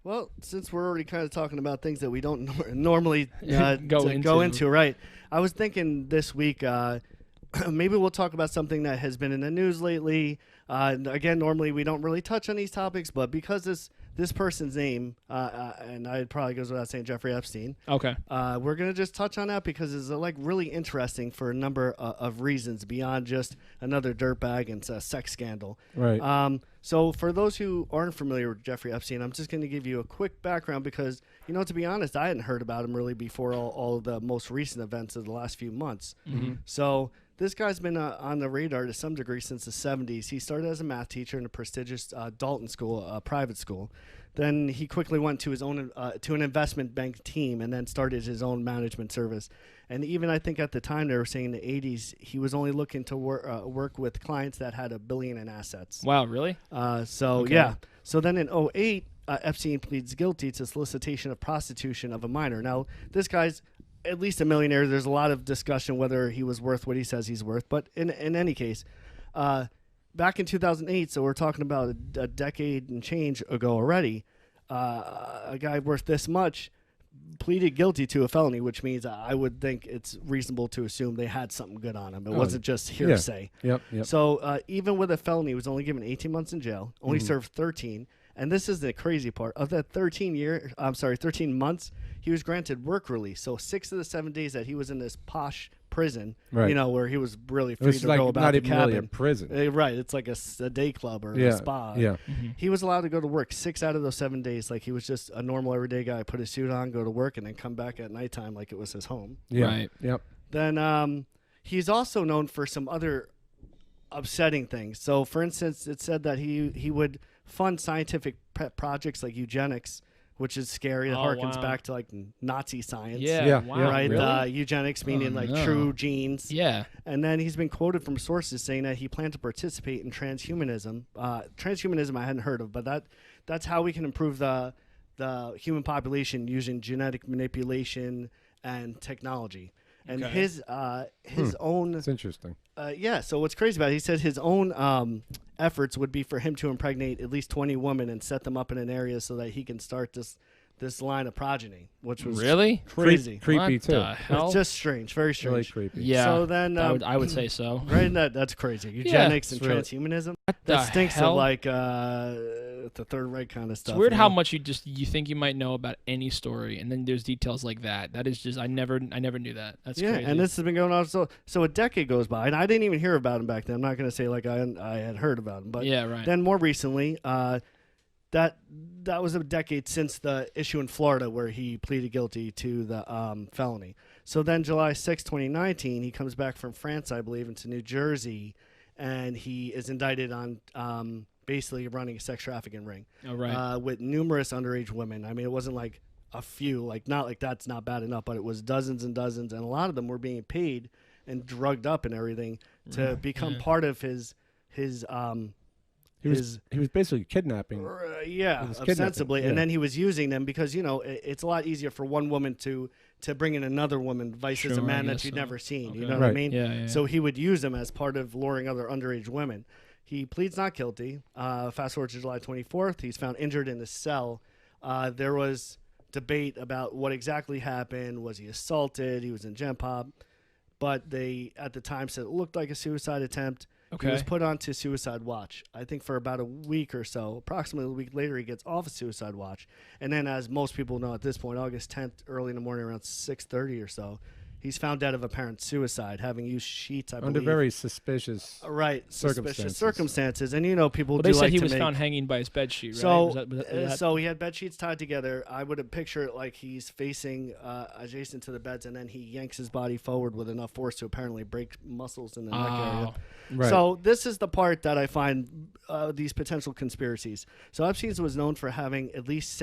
Well, since we're already kind of talking about things that we don't normally Go into. right? I was thinking this week, maybe we'll talk about something that has been in the news lately. Again, normally we don't really touch on these topics, but because this person's name, and it probably goes without saying, Jeffrey Epstein. Okay. We're gonna just touch on that because it's like really interesting for a number of reasons beyond just another dirtbag and a sex scandal. Right. So for those who aren't familiar with Jeffrey Epstein, I'm just going to give you a quick background because, to be honest, I hadn't heard about him really before all of the most recent events of the last few months. Mm-hmm. So this guy's been on the radar to some degree since the 70s. He started as a math teacher in a prestigious Dalton school, a private school. Then he quickly went to his own to an investment bank team and then started his own management service. And even I think at the time they were saying in the 80s he was only looking to work with clients that had $1 billion in assets. Wow, really? Okay. Yeah. So then in 2008, Epstein pleads guilty to solicitation of prostitution of a minor. Now this guy's at least a millionaire. There's a lot of discussion whether he was worth what he says he's worth. But in any case, back in 2008, so we're talking about a decade and change ago already, a guy worth this much pleaded guilty to a felony, which means I would think it's reasonable to assume they had something good on him. It wasn't just hearsay. Yeah. Yep. So even with a felony, he was only given 18 months in jail, only served 13. And this is the crazy part. Of that 13 months, he was granted work release. So 6 of the 7 days that he was in this posh prison, right, where he was really free to like go about not the even cabin. really a prison. Right. It's like a day club or a spa. Yeah. Mm-hmm. He was allowed to go to work 6 out of those 7 days. Like he was just a normal everyday guy, put his suit on, go to work, and then come back at nighttime like it was his home. Yeah. Right. Yep. Then he's also known for some other upsetting things. So, for instance, it said that he would fund scientific projects like eugenics, which is scary. It harkens back to like Nazi science. Yeah. Wow. Right. Really? Eugenics meaning true genes. Yeah. And then he's been quoted from sources saying that he planned to participate in transhumanism. Transhumanism I hadn't heard of, but that's how we can improve the human population using genetic manipulation and technology. And his own. That's interesting. So what's crazy about it, he said his own efforts would be for him to impregnate at least 20 women and set them up in an area so that he can start this line of progeny, which was really crazy. Creepy what too. The hell? It's just strange, very strange. Really creepy. Yeah. So then I would say so. Right, that's crazy. Eugenics and transhumanism. That stinks of like the Third Reich kind of stuff. It's weird how much you think you might know about any story, and then there's details like that. That is just I never knew that. That's crazy. And this has been going on so a decade goes by, and I didn't even hear about him back then. I'm not going to say like I had heard about him, but then more recently, that was a decade since the issue in Florida where he pleaded guilty to the felony. So then July 6, 2019, he comes back from France, I believe, into New Jersey, and he is indicted on basically running a sex trafficking ring with numerous underage women. I mean, it wasn't like a few, like not like that's not bad enough, but it was dozens and dozens, and a lot of them were being paid and drugged up and everything to become part of his He was basically kidnapping. Ostensibly, and then he was using them because it's a lot easier for one woman to bring in another woman, vice as a man that you'd never seen. You know what I mean? Yeah. So he would use them as part of luring other underage women. He pleads not guilty. Fast forward to July 24th, he's found injured in his cell. There was debate about what exactly happened. Was he assaulted? He was in Gen Pop, but they at the time said it looked like a suicide attempt. He was put onto suicide watch, I think, for about a week or so. Approximately a week later, he gets off of suicide watch. And then, as most people know at this point, August 10th, early in the morning, around 6:30 or so, he's found dead of apparent suicide, having used sheets, I believe. Under very suspicious circumstances. And, people do they said like he to was make... found hanging by his bed sheet, right? So he had bed sheets tied together. I would picture it like he's facing adjacent to the beds, and then he yanks his body forward with enough force to apparently break muscles in the neck area. Right. So this is the part that I find these potential conspiracies. So Epstein was known for having at least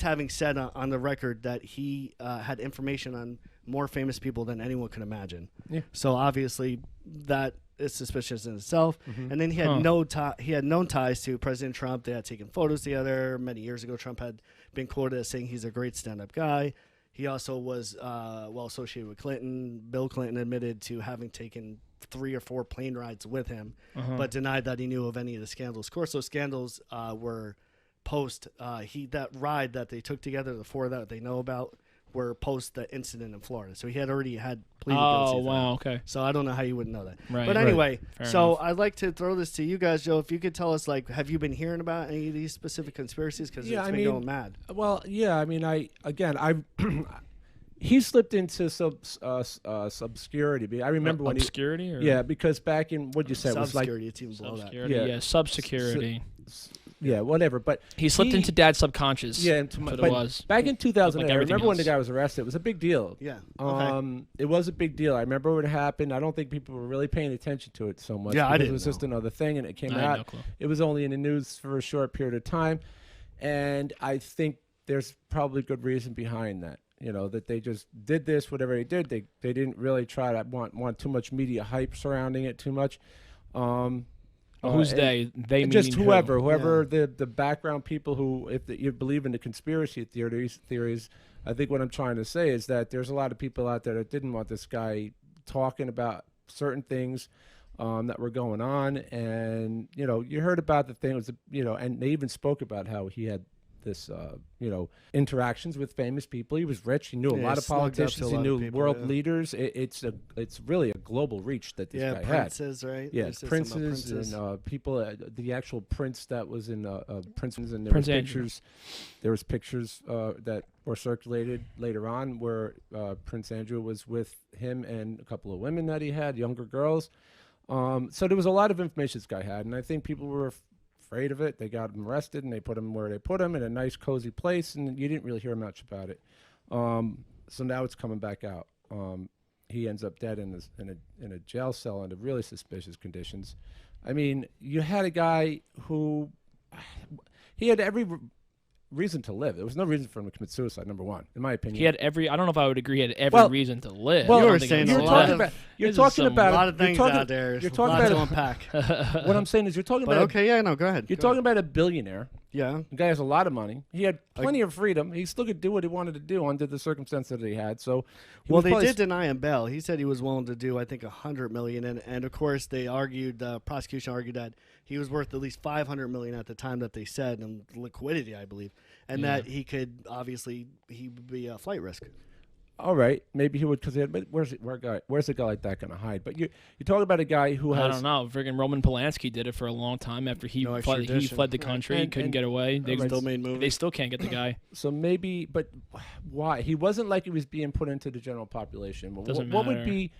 having said on the record that he had information on more famous people than anyone could imagine. Yeah. So obviously that is suspicious in itself. Mm-hmm. And then he had known ties to President Trump. They had taken photos together many years ago. Trump had been quoted as saying he's a great stand-up guy. He also was well associated with Clinton. Bill Clinton admitted to having taken 3 or 4 plane rides with him, but denied that he knew of any of the scandals. Of course, those scandals were post that ride that they took together, the four that they know about, were post the incident in Florida. So he had already had pleaded guilty. Oh, wow, okay. So I don't know how you wouldn't know that. Right. But anyway, so enough. I'd like to throw this to you guys, Joe. If you could tell us, like, have you been hearing about any of these specific conspiracies? Because it's been going mad. Well, yeah, I mean, he slipped into obscurity. I remember when obscurity? Yeah, because back in, what'd you say? It was like it's even below that. Yeah, sub-security. Yeah, whatever. But he slipped into dad's subconscious. Yeah, but it was back in 2008. like I remember else. when the guy was arrested. It was a big deal. Yeah. It was a big deal. I remember when it happened. I don't think people were really paying attention to it so much. Yeah, I didn't. It was just another thing, and it came I had out. no clue. It was only in the news for a short period of time, and I think there's probably good reason behind that. That they just did this, whatever they did. They didn't really try to want too much media hype surrounding it too much. Who's they? They just meaning whoever the background people who, if you believe in the conspiracy theories, I think what I'm trying to say is that there's a lot of people out there that didn't want this guy talking about certain things that were going on, and you heard about the thing was and they even spoke about how he had this interactions with famous people. He was rich. He knew a lot of politicians. He knew world leaders. It's really a global reach that this guy had. Princes, right? Yeah, princes and people. The actual prince that was in Prince's, and there was pictures. There was pictures that were circulated later on where Prince Andrew was with him and a couple of women that he had, younger girls. So there was a lot of information this guy had, and I think people were afraid of it. They got him arrested, and they put him where they put him, in a nice, cozy place, and you didn't really hear much about it. So now it's coming back out. He ends up dead in a jail cell under really suspicious conditions. I mean, you had a guy who he had every reason to live. There was no reason for him to commit suicide, number one, in my opinion. He had I don't know if I would agree he had every reason to live. Well, you were saying you're talking about a lot of things out there. You're talking about to unpack. What I'm saying is you're talking about go ahead. You're talking about a billionaire. Yeah. The guy has a lot of money. He had plenty of freedom. He still could do what he wanted to do under the circumstances that he had. So, they did deny him bail. He said he was willing to do, I think, $100 million, and of course they argued. The prosecution argued that he was worth at least $500 million at the time that they said, in liquidity, I believe, and that he could he would be a flight risk. All right, maybe he would, because where's a guy like that going to hide? But you're talking about a guy who has... I don't know. Friggin' Roman Polanski did it for a long time after he fled the country. He couldn't get away. They still made movies. They still can't get the guy. So maybe, but why? He wasn't like he was being put into the general population. Doesn't what matter. would be...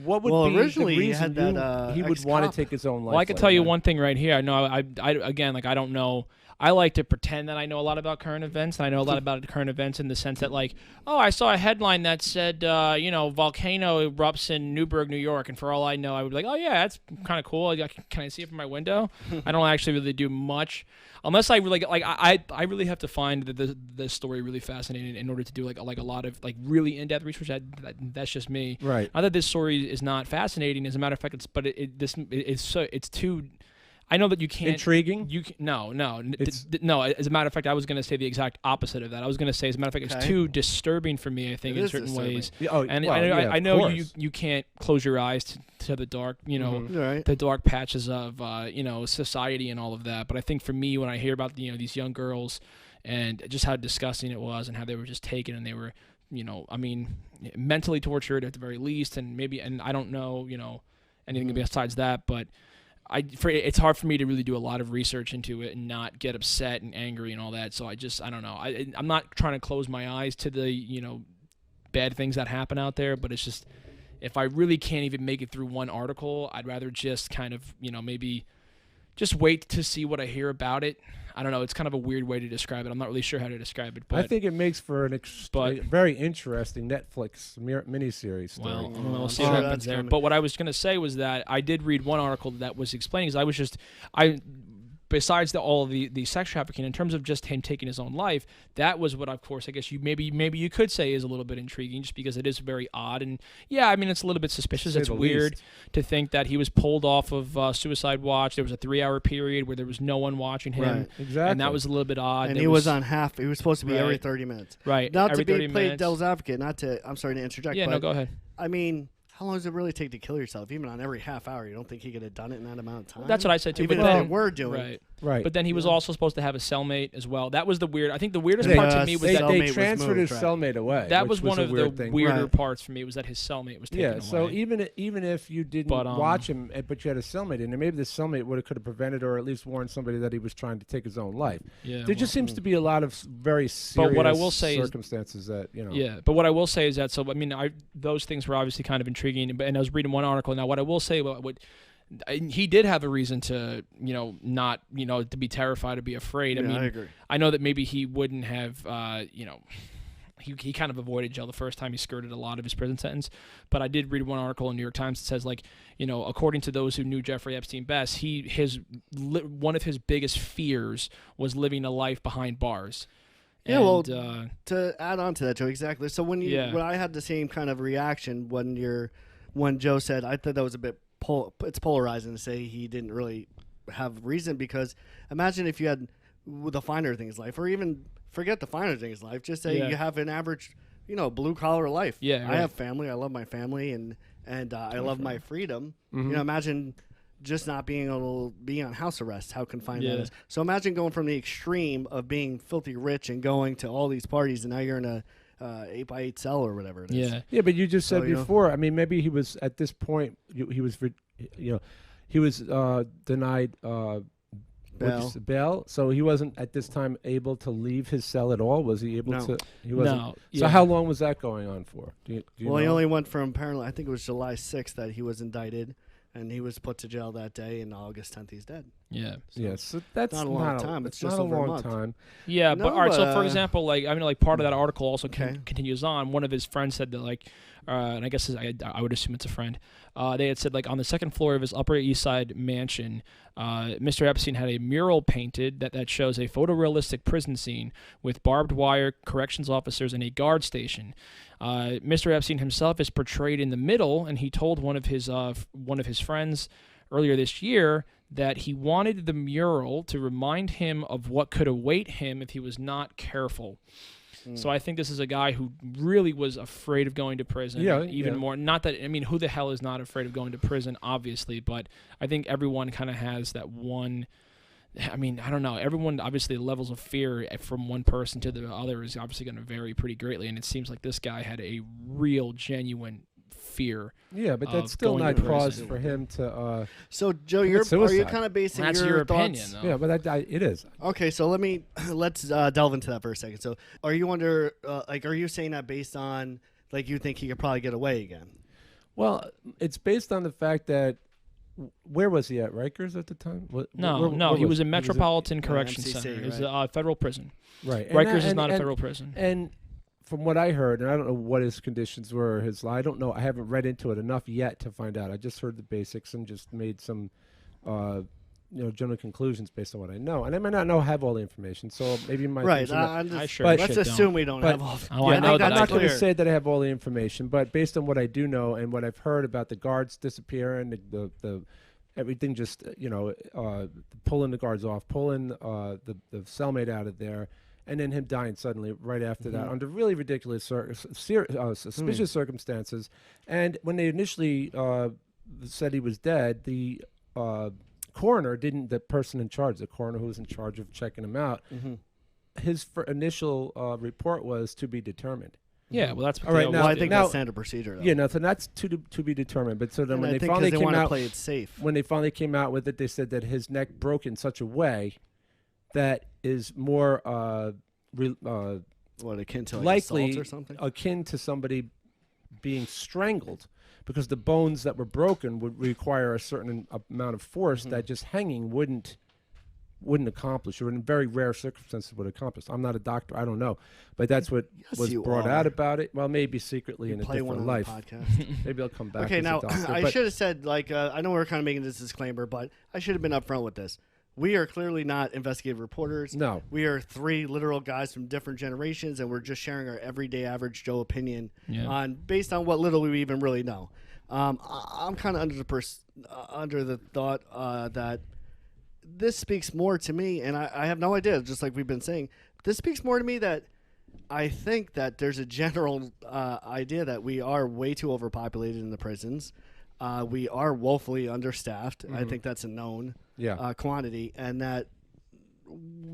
What would be originally the reason he had that, he would want to take his own life? Well, I can tell you one thing right here. I know I again, like, I don't know. I like to pretend that I know a lot about current events. And I know a lot about current events in the sense that, like, I saw a headline that said, volcano erupts in Newburgh, New York. And for all I know, I would be like, oh, yeah, that's kind of cool. Can I see it from my window? I don't actually really do much. Unless I really, I really have to find the story really fascinating in order to do, like a lot of, like, really in-depth research. That's just me. Right. Not that this story is not fascinating. As a matter of fact, it's too... I know that you can't... Intriguing? No. As a matter of fact, I was going to say the exact opposite of that. I was going to say, as a matter of fact, it's too disturbing for me, I think, in certain ways. I know you can't close your eyes to the dark, the dark patches of, society and all of that. But I think for me, when I hear about, these young girls and just how disgusting it was and how they were just taken and they were, mentally tortured at the very least, and I don't know, anything besides that, but... it's hard for me to really do a lot of research into it and not get upset and angry and all that. So I don't know. I'm not trying to close my eyes to the, bad things that happen out there, but it's just, if I really can't even make it through one article, I'd rather just kind of, maybe just wait to see what I hear about it. I don't know. It's kind of a weird way to describe it. I'm not really sure how to describe it. But I think it makes for a very interesting Netflix miniseries story. Well, we'll see what happens there. But what I was going to say was that I did read one article that was explaining, because besides all the sex trafficking, in terms of just him taking his own life, that was what, of course, I guess maybe you could say is a little bit intriguing, just because it is very odd. And yeah, I mean, it's a little bit suspicious. It's weird to think that he was pulled off of suicide watch. There was a 3-hour period where there was no one watching him. Right, exactly. And that was a little bit odd. And he was on half. He was supposed to be every 30 minutes. Right. Not every to be played devil's advocate. I'm sorry to interject. Yeah, but, no, go ahead. I mean... How long does it really take to kill yourself? Even on every half hour, you don't think he could have done it in that amount of time? That's what I said too. Even but if they were doing. Right. Right. But then he was also supposed to have a cellmate as well. That was the weird. I think the weirdest part to me was that they transferred his cellmate away. That was one of the weirder parts for me, was that his cellmate was taken away. So even if you didn't watch him, but you had a cellmate in there, maybe the cellmate could have prevented or at least warned somebody that he was trying to take his own life. Yeah, there just seems to be a lot of very serious circumstances that, you know. Yeah, but what I will say is that, so I mean, those things were obviously kind of intriguing, and I was reading one article. Now, what I will say, he did have a reason to, not, to be terrified or be afraid. Yeah, I agree. I know that maybe he wouldn't have, he kind of avoided jail the first time. He skirted a lot of his prison sentence. But I did read one article in New York Times that says, like, according to those who knew Jeffrey Epstein best, one of his biggest fears was living a life behind bars. Yeah, well, to add on to that, Joe, exactly. So when I had the same kind of reaction when Joe said, I thought that was a bit it's polarizing to say he didn't really have reason, because imagine if you had the finer things life, or even forget the finer things life, just say you have an average, blue collar life. Yeah, I have family. I love my family, and I love my freedom. Mm-hmm. Imagine just not being able to be on house arrest, how confined that is. So imagine going from the extreme of being filthy rich and going to all these parties, and now you're in a 8x8 cell or whatever it is. Yeah, but you just said before. I mean, maybe he was at this point. He was denied bail, so he wasn't at this time able to leave his cell at all. Was he able to? He wasn't. No. So how long was that going on for? Do you know? He only went from apparently, I think it was July 6th that he was indicted. And he was put to jail that day, and August 10th he's dead. Yeah. So that's not a long time. It's just over a month. Time. Yeah, but all right. So for example, part of that article also continues on. One of his friends said that, and I guess I would assume it's a friend. They had said, on the second floor of his Upper East Side mansion, Mr. Epstein had a mural painted that shows a photorealistic prison scene with barbed wire, corrections officers, and a guard station. Mr. Epstein himself is portrayed in the middle, and he told one of his friends earlier this year that he wanted the mural to remind him of what could await him if he was not careful. So I think this is a guy who really was afraid of going to prison. More. Not that, who the hell is not afraid of going to prison, obviously, but I think everyone kind of has that one. I don't know. Everyone, obviously, levels of fear from one person to the other is obviously going to vary pretty greatly, and it seems like this guy had a real, genuine fear. Yeah, but that's still not cause for him to. So, Joe, are you kind of basing your thoughts? Opinion, though. Yeah, but it is. Okay, so let's delve into that for a second. So, are you are you saying that based on you think he could probably get away again? Well, it's based on the fact that. Where was he at? Rikers at the time? No. He was in Metropolitan Correction Center. It was a federal prison. Right. Rikers is not a federal prison. And from what I heard, and I don't know what his conditions were, I don't know. I haven't read into it enough yet to find out. I just heard the basics and just made some, general conclusions based on what I know. And I might not have all the information, so maybe my right. Let's assume we don't have all. I know I'm not going to say that I have all the information, but based on what I do know and what I've heard about the guards disappearing, the everything, just pulling the guards off, pulling the cellmate out of there, and then him dying suddenly right after that under really ridiculous, suspicious circumstances. And when they initially said he was dead, the coroner the person in charge, the coroner who was in charge of checking him out, his initial report was to be determined. Yeah, well, that's all right. Now I think that's standard procedure. Though. Yeah, no, so that's to be determined. But so then when they finally came out, play it safe. When they finally came out with it, they said that his neck broke in such a way that is more akin to likely assault or something? Akin to somebody being strangled, because the bones that were broken would require a certain amount of force that just hanging wouldn't accomplish, or in very rare circumstances would accomplish. I'm not a doctor, I don't know, but that's what was brought out about it. Well, maybe secretly in a different life. Maybe I'll come back. Okay, as now a doctor, I should have said I know we're kind of making this disclaimer, but I should have been upfront with this. We are clearly not investigative reporters. No. We are three literal guys from different generations, and we're just sharing our everyday average Joe opinion based on what little we even really know. I'm kind of under the thought that this speaks more to me, and I have no idea, just like we've been saying, this speaks more to me that I think that there's a general idea that we are way too overpopulated in the prisons. We are woefully understaffed. I think that's a known quantity, and that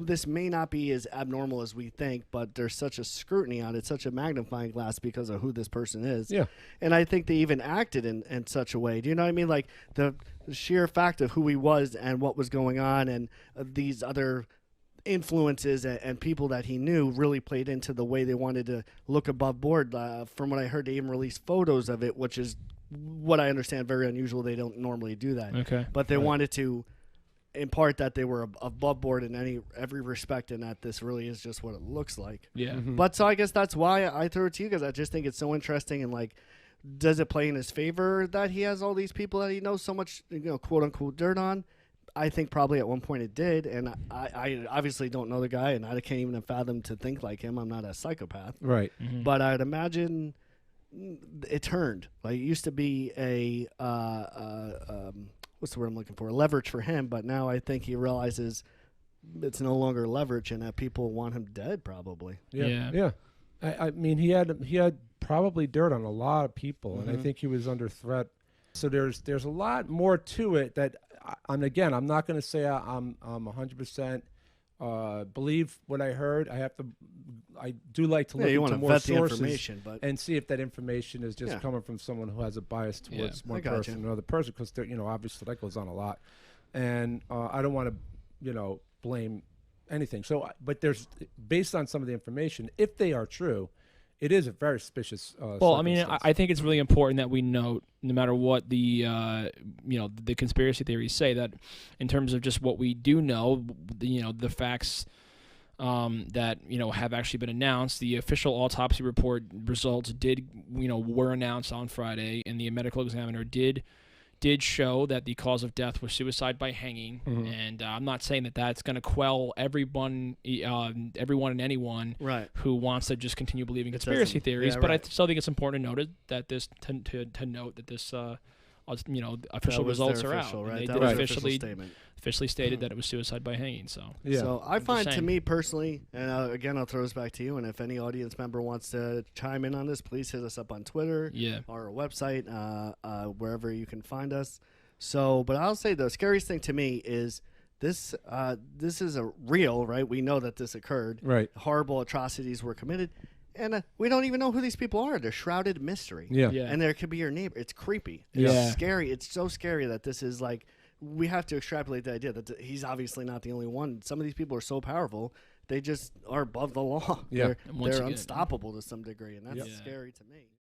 this may not be as abnormal as we think, but there's such a scrutiny on it, such a magnifying glass because of who this person is. Yeah. And I think they even acted in such a way. Do you know what I mean? Like the sheer fact of who he was and what was going on, and these other influences and people that he knew really played into the way they wanted to look above board. From what I heard, they even released photos of it, which is what I understand very unusual. They don't normally do that. Okay. But they wanted to impart that they were above board in every respect, and that this really is just what it looks like. Yeah. Mm-hmm. But so I guess that's why I threw it to you, because I just think it's so interesting, and like, does it play in his favor that he has all these people that he knows so much, quote unquote, dirt on? I think probably at one point it did, and I obviously don't know the guy, and I can't even fathom to think like him. I'm not a psychopath. Right. Mm-hmm. But I'd imagine it turned. Like, it used to be a what's the word I'm looking for? A leverage for him, but now I think he realizes it's no longer leverage, and that people want him dead, probably. Yeah. I mean, he had probably dirt on a lot of people, Mm-hmm. and I think he was under threat. So there's a lot more to it that, and again, I'm not going to say I'm 100% believe what I heard. I do like to look into more sources and see if that information is just coming from someone who has a bias towards one person or another person, because obviously that goes on a lot, and I don't want to blame anything. So, but there's, based on some of the information, if they are true, it is a very suspicious. Well, I mean, I think it's really important that we note, no matter what the the conspiracy theories say, that in terms of just what we do know, the facts that have actually been announced. The official autopsy report results were announced on Friday, and the medical examiner did show that the cause of death was suicide by hanging. Mm-hmm. And I'm not saying that that's going to quell everyone and anyone who wants to just continue believing conspiracy theories. But I still think it's important to note that this to note that this official results are out. Right? They did officially stated that it was suicide by hanging. So so I find, to me personally, and again, I'll throw this back to you, and if any audience member wants to chime in on this, please hit us up on Twitter or our website, wherever you can find us. So, but I'll say the scariest thing to me is this is a real, right? We know that this occurred. Right. Horrible atrocities were committed. And we don't even know who these people are. They're shrouded in mystery. Yeah. And there could be your neighbor. It's creepy. It's scary. It's so scary that this is like, we have to extrapolate the idea that he's obviously not the only one. Some of these people are so powerful, they just are above the law. Yeah. They're unstoppable to some degree, and that's scary to me.